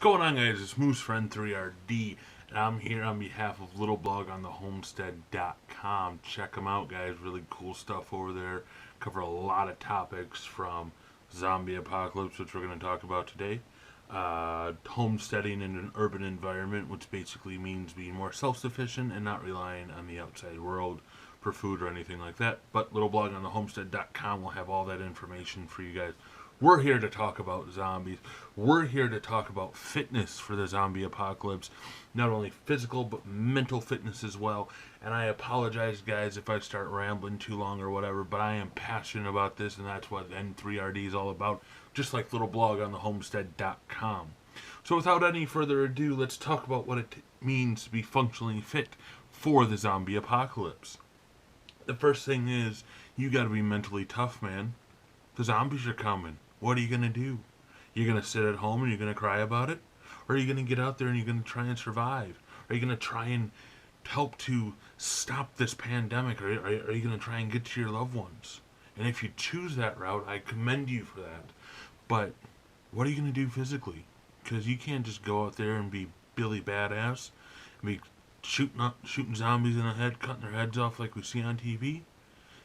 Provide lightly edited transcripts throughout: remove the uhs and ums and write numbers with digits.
going on, guys? It's Moose Friend 3RD, and I'm here on behalf of Little Blog on the Homestead.com. Check them out, guys. Really cool stuff over there. Cover a lot of topics from zombie apocalypse, which we're going to talk about today, homesteading in an urban environment, which basically means being more self-sufficient and not relying on the outside world for food or anything like that. But Little Blog on the Homestead.com will have all that information for you guys. We're here to talk about zombies. We're here to talk about fitness for the zombie apocalypse. Not only physical, but mental fitness as well. And I apologize, guys, if I start rambling too long or whatever, but I am passionate about this, and that's what N3RD is all about, just like Little Blog on the Homestead.com. So without any further ado, let's talk about what it means to be functionally fit for the zombie apocalypse. The first thing is, you gotta be mentally tough, man. The zombies are coming. What are you going to do? You're going to sit at home and you're going to cry about it? Or are you going to get out there and you're going to try and survive? Are you going to try and help to stop this pandemic? Or are you going to try and get to your loved ones? And if you choose that route, I commend you for that. But what are you going to do physically? Because you can't just go out there and be Billy Badass and be shooting zombies in the head, cutting their heads off like we see on TV.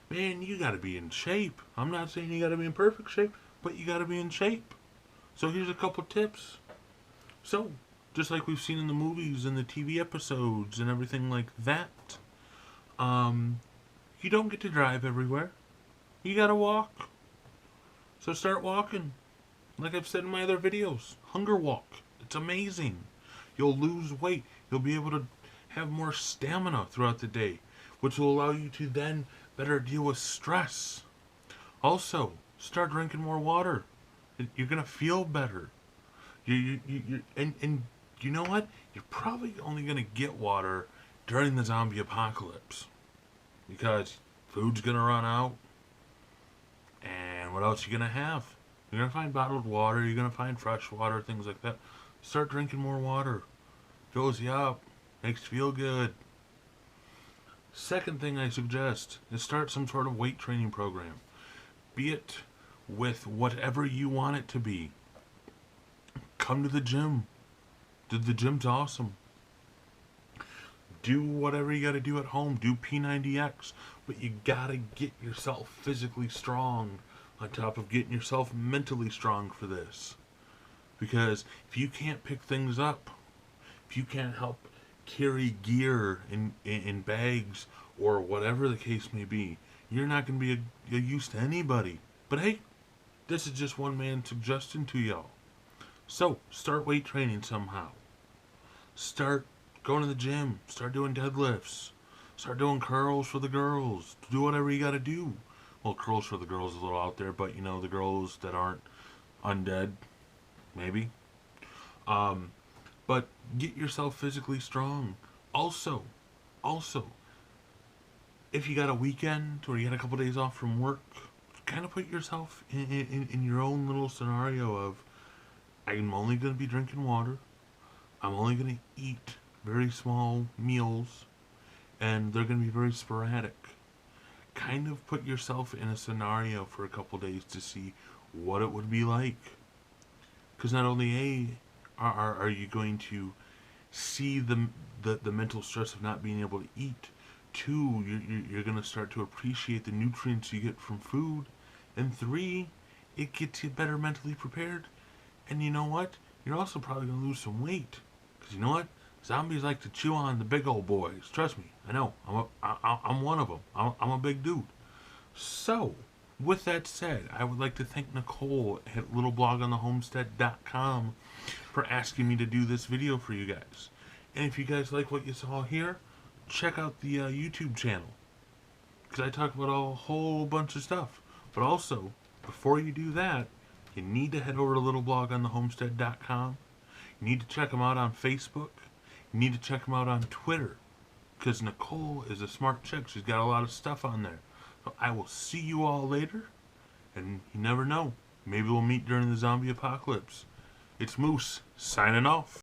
Man, you gotta be in shape. I'm not saying you gotta be in perfect shape, but you gotta be in shape. So here's a couple tips. So, just like we've seen in the movies and the TV episodes and everything like that, you don't get to drive everywhere. You gotta walk. So start walking. Like I've said in my other videos, hunger walk. It's amazing. You'll lose weight. You'll be able to have more stamina throughout the day, which will allow you to then better deal with stress. Also, start drinking more water. You're gonna feel better. And you know what? You're probably only gonna get water during the zombie apocalypse because food's gonna run out. And what else you gonna have? You're gonna find bottled water. You're gonna find fresh water, things like that. Start drinking more water. Fills you up. Makes you feel good. Second thing I suggest is start some sort of weight training program. Be it with whatever you want it to be. Come to the gym. The gym's awesome. Do whatever you gotta do at home. Do P90X. But you gotta get yourself physically strong on top of getting yourself mentally strong for this. Because if you can't pick things up, if you can't help carry gear in bags or whatever the case may be, you're not going to be a use to anybody. But hey, this is just one man's suggestion to y'all. So start weight training somehow. Start going to the gym. Start doing deadlifts. Start doing curls for the girls. Do whatever you got to do. Well, curls for the girls is a little out there, but you know, the girls that aren't undead, maybe. But get yourself physically strong. Also, if you got a weekend or you had a couple days off from work, kind of put yourself in your own little scenario of, I'm only going to be drinking water. I'm only going to eat very small meals, and they're going to be very sporadic. Kind of put yourself in a scenario for a couple days to see what it would be like. Because not only are you going to see the mental stress of not being able to eat, two, you're going to start to appreciate the nutrients you get from food, and three, it gets you better mentally prepared. And you know what? You're also probably going to lose some weight. Because you know what? Zombies like to chew on the big old boys. Trust me, I know. I'm one of them. I'm a big dude. So, with that said, I would like to thank Nicole at littleblogonthehomestead.com for asking me to do this video for you guys. And if you guys like what you saw here, check out the YouTube channel, because I talk about a whole bunch of stuff. But also, before you do that, you need to head over to littleblogonthehomestead.com. You need to check them out on Facebook. You need to check them out on Twitter, because Nicole is a smart chick. She's got a lot of stuff on there. So I will see you all later, and you never know. Maybe we'll meet during the zombie apocalypse. It's Moose, signing off.